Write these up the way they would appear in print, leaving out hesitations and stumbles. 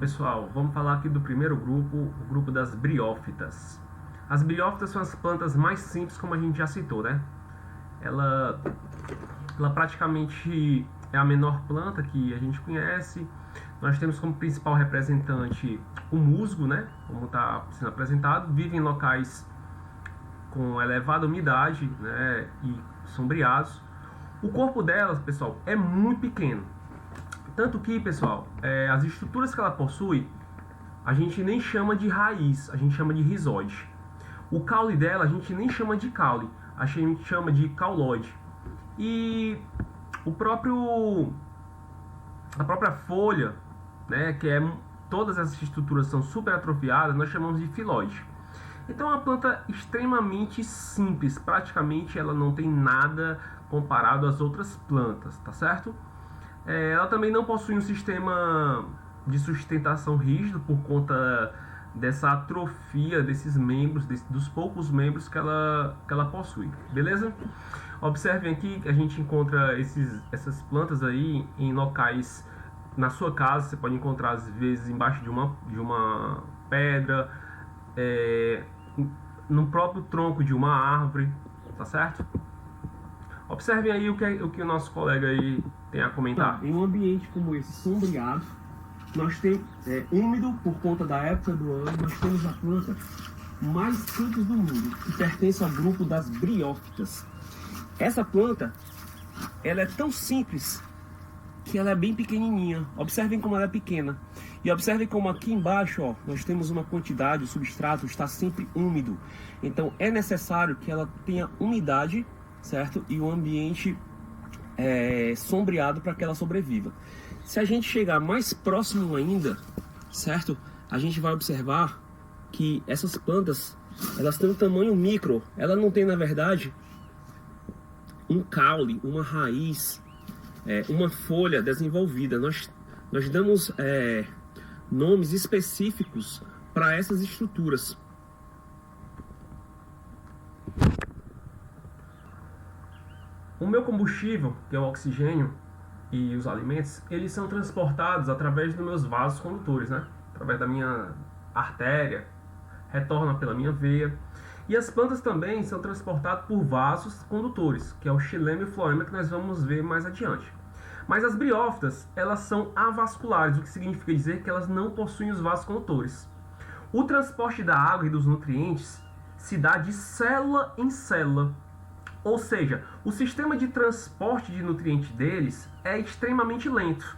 pessoal, vamos falar aqui do primeiro grupo, o grupo das briófitas. As briófitas são as plantas mais simples, como a gente já citou, né? Ela praticamente é a menor planta que a gente conhece. Nós temos como principal representante o musgo, né? Como está sendo apresentado. Vive em locais com elevada umidade, né? E sombreados. O corpo delas, pessoal, é muito pequeno. Tanto que, pessoal, as estruturas que ela possui, a gente nem chama de raiz, a gente chama de rizóide. O caule dela, a gente nem chama de caule, a gente chama de cauloide. E a própria folha, né, todas essas estruturas são super atrofiadas, nós chamamos de filóide. Então é uma planta extremamente simples, praticamente ela não tem nada comparado às outras plantas, tá certo? Ela também não possui um sistema de sustentação rígido por conta dessa atrofia desses membros, dos poucos membros que ela possui, beleza? Observem aqui que a gente encontra essas plantas aí em locais na sua casa. Você pode encontrar às vezes embaixo de uma pedra, no próprio tronco de uma árvore, tá certo? Observem aí o que o nosso colega aí tem a comentar. Em um ambiente como esse, sombreado, nós temos úmido por conta da época do ano, nós temos a planta mais simples do mundo, que pertence ao grupo das briófitas. Essa planta, ela é tão simples que ela é bem pequenininha. Observem como ela é pequena. E observem como aqui embaixo, ó, nós temos uma quantidade, o substrato está sempre úmido. Então é necessário que ela tenha umidade, certo? E um ambiente sombreado para que ela sobreviva. Se a gente chegar mais próximo ainda, certo? A gente vai observar que essas plantas, elas têm um tamanho micro. Ela não tem, na verdade, um caule, uma raiz, uma folha desenvolvida. Nós damos nomes específicos para essas estruturas. O meu combustível, que é o oxigênio, e os alimentos, eles são transportados através dos meus vasos condutores, né? Através da minha artéria, retorna pela minha veia. E as plantas também são transportadas por vasos condutores, que é o xilema e o floema, que nós vamos ver mais adiante. Mas as briófitas, elas são avasculares, o que significa dizer que elas não possuem os vasos condutores. O transporte da água e dos nutrientes se dá de célula em célula. Ou seja, o sistema de transporte de nutrientes deles é extremamente lento.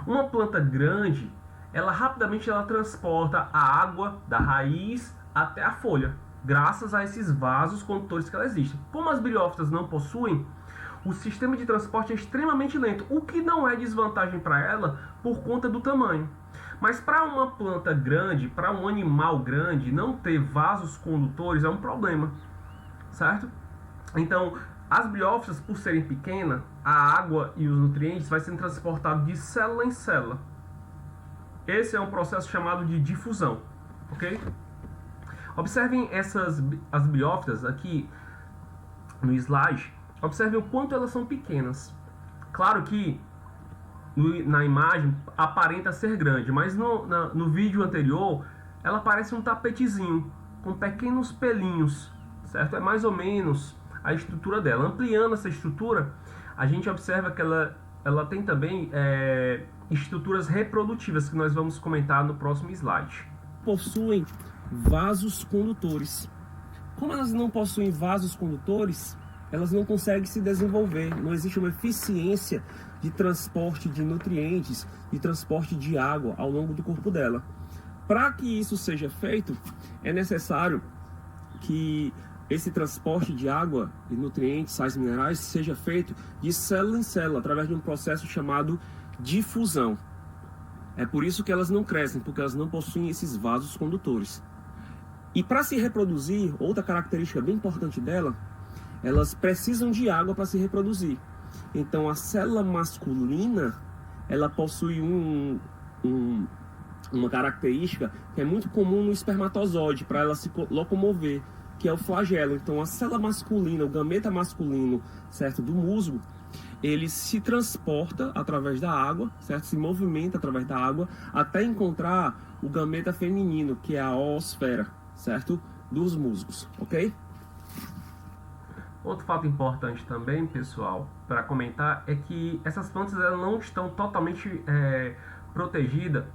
Uma planta grande, ela rapidamente transporta a água da raiz até a folha, graças a esses vasos condutores que ela existem. Como as briófitas não possuem, o sistema de transporte é extremamente lento, o que não é desvantagem para ela por conta do tamanho. Mas para uma planta grande, para um animal grande, não ter vasos condutores é um problema, certo? Então, as briófitas, por serem pequenas, a água e os nutrientes vai sendo transportados de célula em célula. Esse é um processo chamado de difusão, ok? Observem as briófitas aqui no slide. Observem o quanto elas são pequenas. Claro que na imagem aparenta ser grande, mas no vídeo anterior ela parece um tapetezinho com pequenos pelinhos, certo? É mais ou menos a estrutura dela. Ampliando essa estrutura, a gente observa que ela tem também estruturas reprodutivas, que nós vamos comentar no próximo slide. Possuem vasos condutores. Como elas não possuem vasos condutores, elas não conseguem se desenvolver. Não existe uma eficiência de transporte de nutrientes, de transporte de água ao longo do corpo dela. Para que isso seja feito, é necessário que esse transporte de água e nutrientes, sais minerais, seja feito de célula em célula, através de um processo chamado difusão. É por isso que elas não crescem, porque elas não possuem esses vasos condutores. E para se reproduzir, outra característica bem importante dela, elas precisam de água para se reproduzir. Então a célula masculina, ela possui uma característica que é muito comum no espermatozoide, para ela se locomover, que é o flagelo. Então a célula masculina, o gameta masculino, certo, do musgo, ele se transporta através da água, certo? Se movimenta através da água até encontrar o gameta feminino, que é a oosfera, certo? Dos musgos, ok? Outro fato importante também, pessoal, para comentar, é que essas plantas elas não estão totalmente protegidas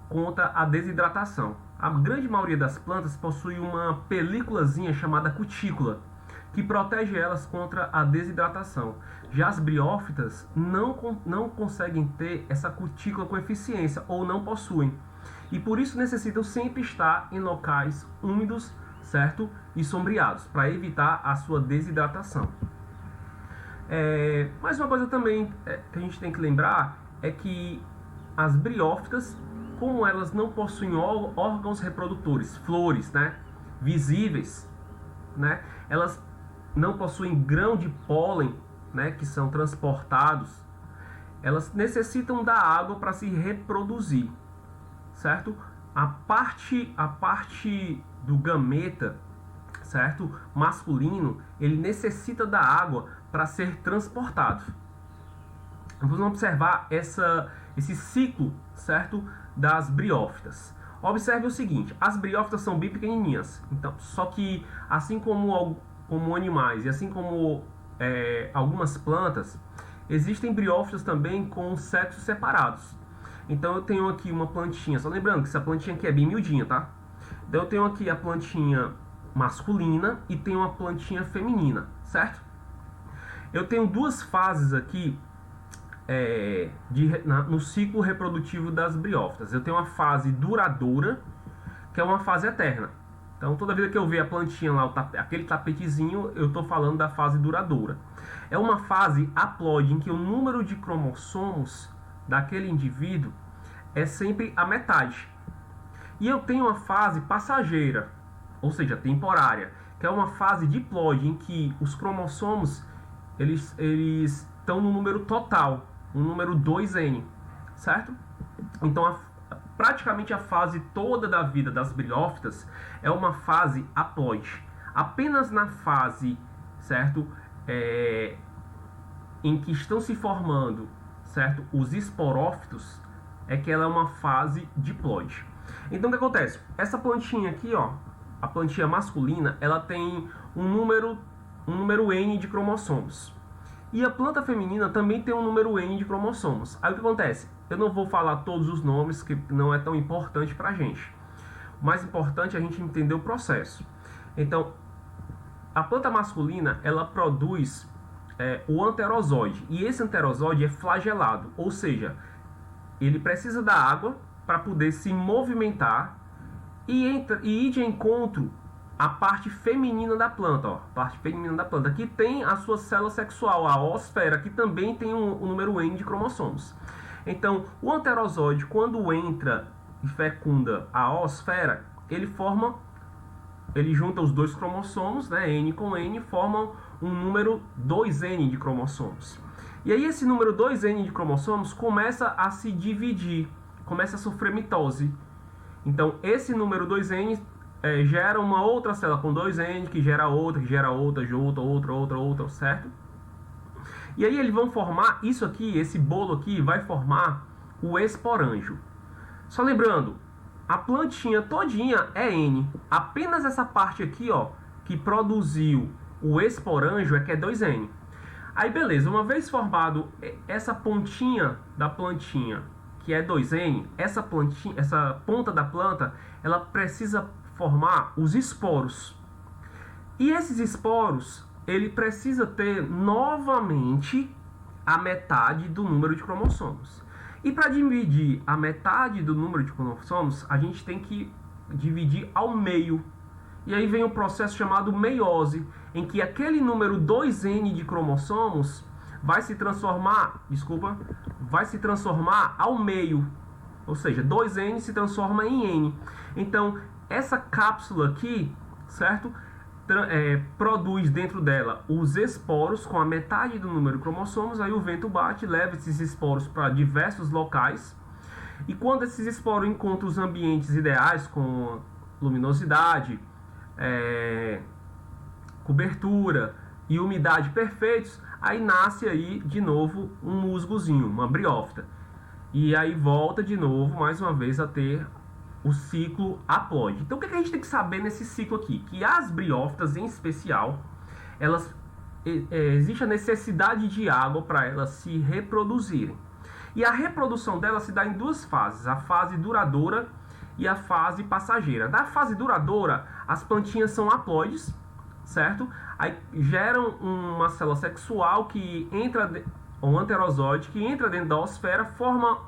contra a desidratação. A grande maioria das plantas possui uma películazinha chamada cutícula, que protege elas contra a desidratação. Já as briófitas não conseguem ter essa cutícula com eficiência, ou não possuem. E por isso necessitam sempre estar em locais úmidos, certo? E sombreados, para evitar a sua desidratação. Mais uma coisa também que a gente tem que lembrar é que as briófitas, como elas não possuem órgãos reprodutores, flores, né, visíveis, né, elas não possuem grão de pólen, né, que são transportados, elas necessitam da água para se reproduzir, certo? A parte do gameta, certo, masculino, ele necessita da água para ser transportado. Vamos observar esse ciclo, certo, das briófitas. Observe o seguinte: as briófitas são bem pequenininhas, então, só que assim como animais e assim como algumas plantas, existem briófitas também com sexos separados. Então eu tenho aqui uma plantinha, só lembrando que essa plantinha aqui é bem miudinha, tá? Então eu tenho aqui a plantinha masculina e tenho uma plantinha feminina, certo? Eu tenho duas fases aqui no ciclo reprodutivo das briófitas. Eu tenho uma fase duradoura, que é uma fase eterna. Então toda vez que eu ver a plantinha lá, aquele tapetezinho, eu estou falando da fase duradoura. É uma fase haploide, em que o número de cromossomos daquele indivíduo é sempre a metade. E eu tenho uma fase passageira, ou seja, temporária, que é uma fase diploide, em que os cromossomos eles estão no número total, no número 2N, certo? Então praticamente a fase toda da vida das briófitas é uma fase haploide. Apenas na fase, certo, em que estão se formando, certo, os esporófitos, é que ela é uma fase diploide. Então o que acontece? Essa plantinha aqui, ó, a plantinha masculina, ela tem um número N de cromossomos. E a planta feminina também tem um número N de cromossomos. Aí o que acontece? Eu não vou falar todos os nomes, que não é tão importante pra gente. O mais importante é a gente entender o processo. Então, a planta masculina, ela produz o anterozoide. E esse anterozoide é flagelado, ou seja, ele precisa da água para poder se movimentar e ir de encontro à parte feminina da planta, ó, parte feminina da planta, que tem a sua célula sexual, a oosfera, que também tem um número N de cromossomos. Então, o anterozoide, quando entra e fecunda a oosfera, ele junta os dois cromossomos, né, N com N, formam um número 2N de cromossomos. E aí esse número 2N de cromossomos começa a se dividir, começa a sofrer mitose. Então esse número 2N gera uma outra célula com 2N, que gera outra, outra, certo? E aí eles vão formar isso aqui, esse bolo aqui vai formar o esporângio. Só lembrando, a plantinha todinha é N. Apenas essa parte aqui, ó, que produziu o esporângio é que é 2N. Aí beleza, uma vez formado essa pontinha da plantinha, que é 2N, essa ponta da planta, ela precisa formar os esporos. E esses esporos, ele precisa ter novamente a metade do número de cromossomos. E para dividir a metade do número de cromossomos, a gente tem que dividir ao meio. E aí vem o processo chamado meiose, em que aquele número 2N de cromossomos vai se transformar ao meio. Ou seja, 2N se transforma em N. Então, essa cápsula aqui, certo? Produz dentro dela os esporos com a metade do número de cromossomos. Aí o vento bate, leva esses esporos para diversos locais. E quando esses esporos encontram os ambientes ideais, com luminosidade, cobertura e umidade perfeitos, Aí nasce aí de novo um musgozinho, uma briófita. E aí volta de novo, mais uma vez, a ter o ciclo haploide. Então o que a gente tem que saber nesse ciclo aqui? Que as briófitas em especial, elas existe a necessidade de água para elas se reproduzirem. E a reprodução delas se dá em duas fases, a fase duradoura e a fase passageira. Na fase duradoura, as plantinhas são haploides, certo? Aí geram uma célula sexual que entra, um anterozoide, que entra dentro da oosfera, forma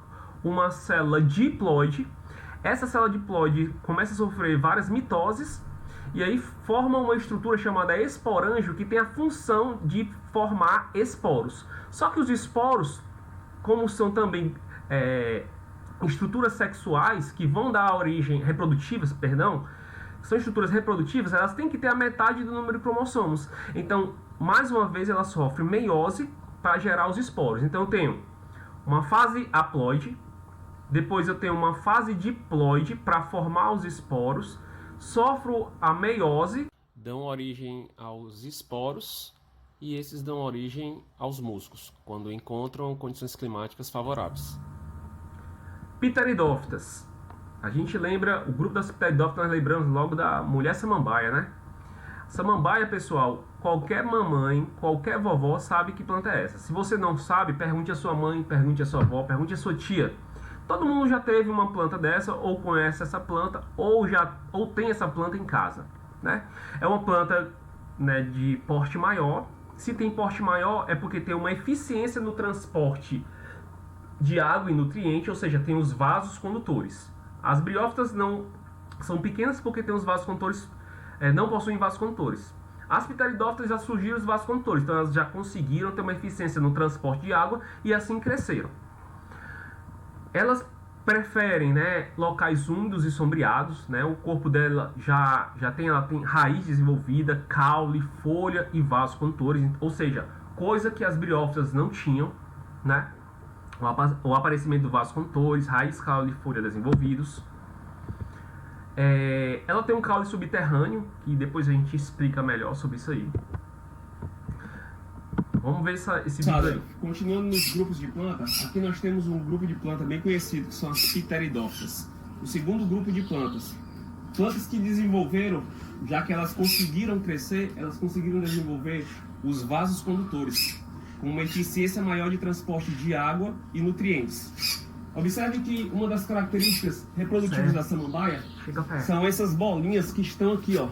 uma célula diploide. Essa célula diploide começa a sofrer várias mitoses e aí forma uma estrutura chamada esporângio, que tem a função de formar esporos. Só que os esporos, como são também estruturas sexuais que vão dar origem reprodutivas, são estruturas reprodutivas, elas têm que ter a metade do número de cromossomos. Então, mais uma vez, ela sofre meiose para gerar os esporos. Então, eu tenho uma fase haploide, depois eu tenho uma fase diploide para formar os esporos, sofro a meiose, dão origem aos esporos, e esses dão origem aos musgos, quando encontram condições climáticas favoráveis. Pteridófitas. A gente lembra, o grupo das pteridófitas, nós lembramos logo da mulher samambaia, né? Samambaia, pessoal, qualquer mamãe, qualquer vovó sabe que planta é essa. Se você não sabe, pergunte a sua mãe, pergunte a sua avó, pergunte a sua tia. Todo mundo já teve uma planta dessa, ou conhece essa planta, ou tem essa planta em casa, né? É uma planta, né, de porte maior. Se tem porte maior, é porque tem uma eficiência no transporte de água e nutriente, ou seja, tem os vasos condutores. As briófitas não são pequenas porque tem os vasos condutores, não possuem vasos condutores. As pteridófitas já surgiram os vasos condutores, então elas já conseguiram ter uma eficiência no transporte de água e assim cresceram. Elas preferem, né, locais úmidos e sombreados, né? O corpo dela ela tem raiz desenvolvida, caule, folha e vasos condutores, ou seja, coisa que as briófitas não tinham, né? O aparecimento do vasos condutores, raiz, caule e folha desenvolvidos. Ela tem um caule subterrâneo, que depois a gente explica melhor sobre isso aí. Vamos ver esse vídeo aí. Continuando nos grupos de planta, aqui nós temos um grupo de planta bem conhecido, que são as pteridófitas. O segundo grupo de plantas que desenvolveram, já que elas conseguiram crescer, elas conseguiram desenvolver os vasos condutores, com uma eficiência maior de transporte de água e nutrientes. Observe que uma das características reprodutivas da samambaia são essas bolinhas que estão aqui, ó,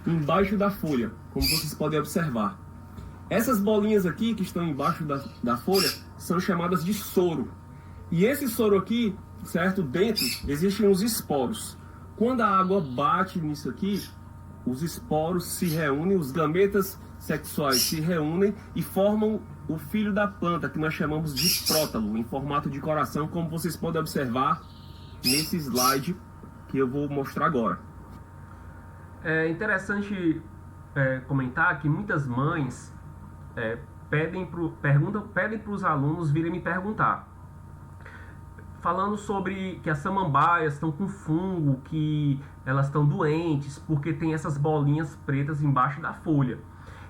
embaixo da folha, como vocês podem observar. Essas bolinhas aqui que estão embaixo da folha são chamadas de soro. E esse soro aqui, certo, dentro existem os esporos. Quando a água bate nisso aqui, os esporos se reúnem, os gametas sexuais se reúnem e formam o filho da planta, que nós chamamos de prótalo, em formato de coração, como vocês podem observar nesse slide que eu vou mostrar agora. É interessante comentar que muitas mães pedem para os alunos virem me perguntar, falando sobre que as samambaias estão com fungo, que elas estão doentes porque tem essas bolinhas pretas embaixo da folha,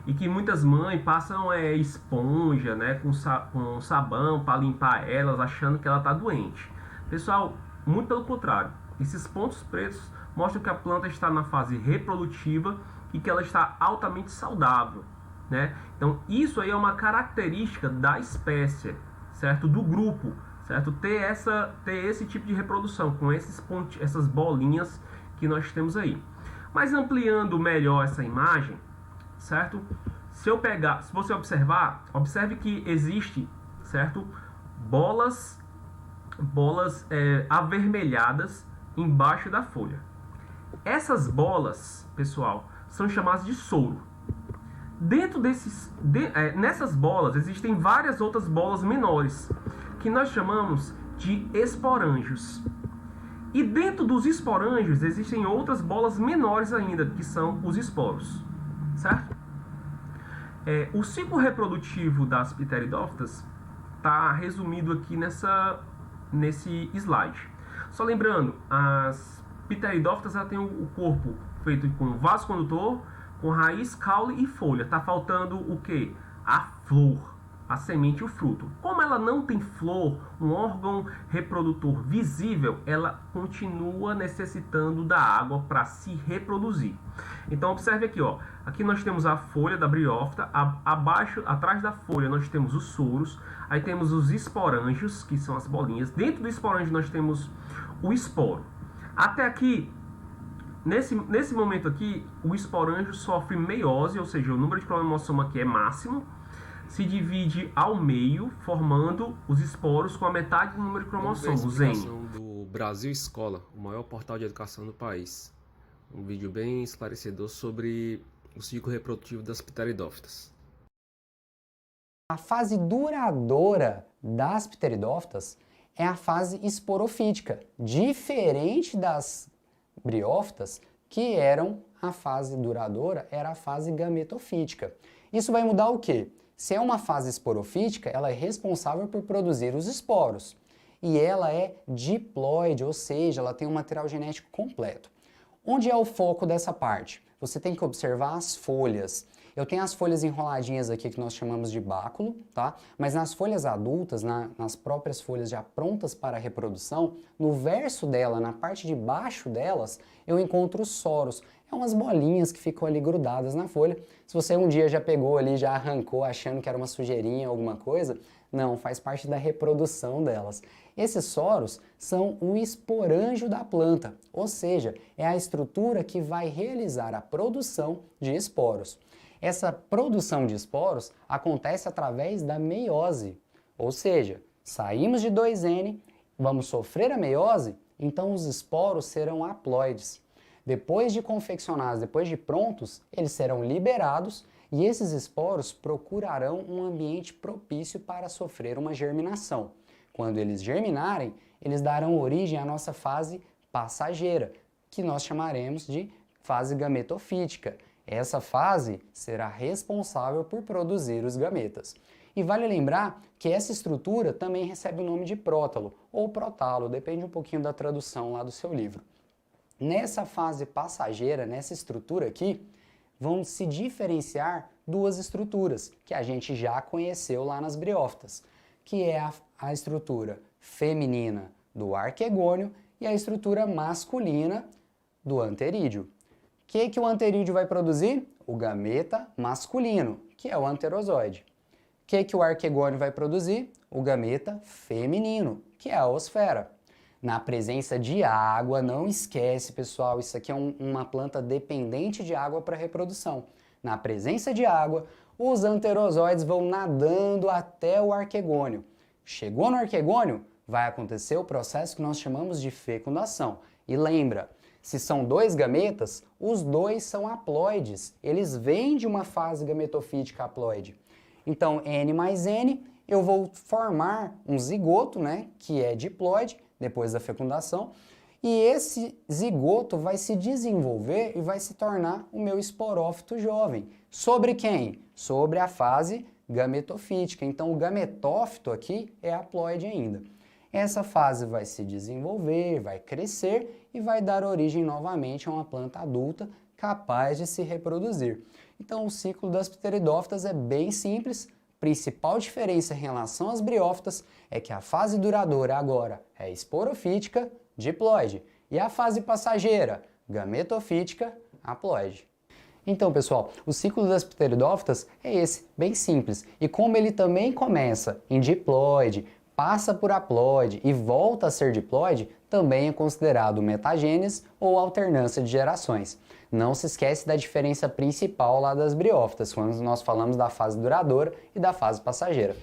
e que muitas mães passam esponja, né, com sabão para limpar elas, achando que ela está doente. Pessoal, muito pelo contrário, esses pontos pretos mostram que a planta está na fase reprodutiva e que ela está altamente saudável, né? Então isso aí é uma característica da espécie, certo? Do grupo, certo? Ter esse tipo de reprodução com essas bolinhas que nós temos aí. Mas ampliando melhor essa imagem, certo? Se você observe que existe, certo, bolas avermelhadas embaixo da folha. Essas bolas, pessoal, são chamadas de soro. Dentro nessas bolas existem várias outras bolas menores, que nós chamamos de esporângios. E dentro dos esporângios existem outras bolas menores ainda, que são os esporos, certo? O ciclo reprodutivo das pteridófitas está resumido aqui nesse slide. Só lembrando, as pteridófitas têm o corpo feito com vaso condutor, com raiz, caule e folha. Tá faltando o quê? A flor, a semente e o fruto. Como ela não tem flor, um órgão reprodutor visível, ela continua necessitando da água para se reproduzir. Então observe aqui, ó. Aqui nós temos a folha da briófita, abaixo, atrás da folha nós temos os soros, aí temos os esporângios, que são as bolinhas. Dentro do esporângio nós temos o esporo. Até aqui, nesse momento aqui, o esporângio sofre meiose, ou seja, o número de cromossoma aqui é máximo, se divide ao meio, formando os esporos com a metade do número de cromossomos, os N. Do Brasil Escola, o maior portal de educação do país. Um vídeo bem esclarecedor sobre o ciclo reprodutivo das pteridófitas. A fase duradoura das pteridófitas é a fase esporofítica, diferente das briófitas, que eram a fase duradoura, era a fase gametofítica. Isso vai mudar o quê? Se é uma fase esporofítica, ela é responsável por produzir os esporos. E ela é diploide, ou seja, ela tem um material genético completo. Onde é o foco dessa parte? Você tem que observar as folhas. Eu tenho as folhas enroladinhas aqui que nós chamamos de báculo, tá? Mas nas folhas adultas, nas próprias folhas já prontas para a reprodução, no verso dela, na parte de baixo delas, eu encontro os soros. É umas bolinhas que ficam ali grudadas na folha. Se você um dia já pegou ali, já arrancou achando que era uma sujeirinha, alguma coisa, não, faz parte da reprodução delas. Esses soros são o esporângio da planta, ou seja, é a estrutura que vai realizar a produção de esporos. Essa produção de esporos acontece através da meiose, ou seja, saímos de 2N, vamos sofrer a meiose, então os esporos serão haploides. Depois de confeccionados, depois de prontos, eles serão liberados e esses esporos procurarão um ambiente propício para sofrer uma germinação. Quando eles germinarem, eles darão origem à nossa fase passageira, que nós chamaremos de fase gametofítica. Essa fase será responsável por produzir os gametas. E vale lembrar que essa estrutura também recebe o nome de prótalo ou protalo, depende um pouquinho da tradução lá do seu livro. Nessa fase passageira, nessa estrutura aqui, vão se diferenciar duas estruturas que a gente já conheceu lá nas briófitas, que é a estrutura feminina do arquegônio e a estrutura masculina do anterídeo. O que o anterídeo vai produzir? O gameta masculino, que é o anterozoide. O que o arquegônio vai produzir? O gameta feminino, que é a osfera. Na presença de água, não esquece, pessoal, isso aqui é uma planta dependente de água para reprodução. Na presença de água, os anterozoides vão nadando até o arquegônio. Chegou no arquegônio, vai acontecer o processo que nós chamamos de fecundação. E lembra, se são dois gametas, os dois são haploides. Eles vêm de uma fase gametofítica haploide. Então, N mais N, eu vou formar um zigoto, né, que é diploide, depois da fecundação, e esse zigoto vai se desenvolver e vai se tornar o meu esporófito jovem. Sobre quem? Sobre a fase gametofítica. Então, o gametófito aqui é haploide ainda. Essa fase vai se desenvolver, vai crescer e vai dar origem novamente a uma planta adulta capaz de se reproduzir. Então, o ciclo das pteridófitas é bem simples. Principal diferença em relação às briófitas é que a fase duradoura agora é esporofítica, diploide, e a fase passageira, gametofítica, haploide. Então, pessoal, o ciclo das pteridófitas é esse, bem simples. E como ele também começa em diploide, passa por haploide e volta a ser diploide, também é considerado metagênese ou alternância de gerações. Não se esquece da diferença principal lá das briófitas, quando nós falamos da fase duradoura e da fase passageira.